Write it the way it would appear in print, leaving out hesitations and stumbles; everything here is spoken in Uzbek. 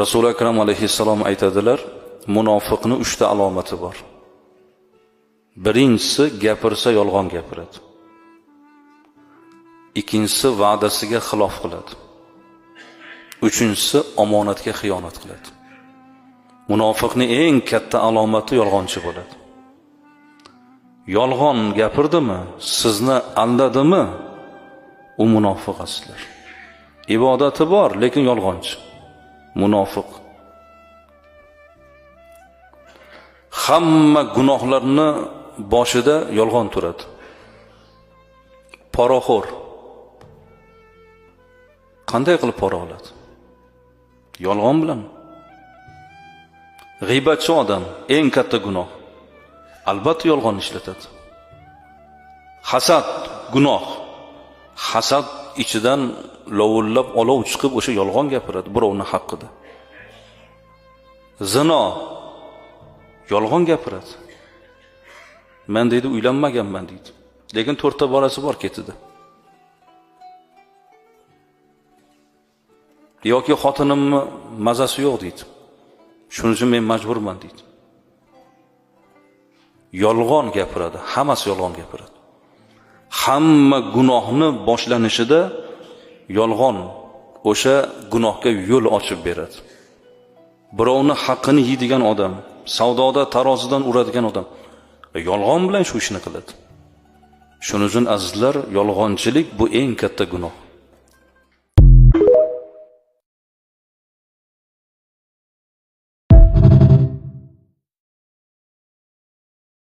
Rasul akram alayhissalom aytadilar, munofiqning 3 ta alomati bor. Birinchisi gapirsa yolg'on gapiradi. Ikkinchisi va'dasiga xilof qiladi. Uchinchisi omonatga xiyonat qiladi. Munofiqning eng katta alomati yolg'onchi bo'ladi. Yolg'on gapirdimi, sizni aldadimi, u munofiq aslar. Ibodati bor, lekin yolg'onchi. Munofiq. Hamma gunohlarni boshida yolg'on turadi. Poraxo'r. Qanday qilib pora oladi? Yolg'on bilan. G'iybatchi odam eng katta gunoh. Albatta yolg'on ishlatadi. Hasad gunoh. Hasad ichidan lovullab olov chiqib o'sha yolg'on gapiradi birovning haqqida. Zino yolg'on gapiradi. Men deydi uylanmaganman deydi. Lekin 4 ta bolasi bor ketidi. Yoki xotinimni mazasi yo'q deydi. Shuning uchun men majburman deydi. Yolg'on gapiradi, hammasi yolg'on gapiradi. Hamma gunohni boshlanishida yolg'on o'sha gunohga yo'l ochib beradi. Birovning haqqini yeydigan odam, savdoda tarozidan uradigan odam yolg'on bilan shu ishni qiladi. Shuning uchun azizlar, yolg'onchilik bu eng katta gunoh.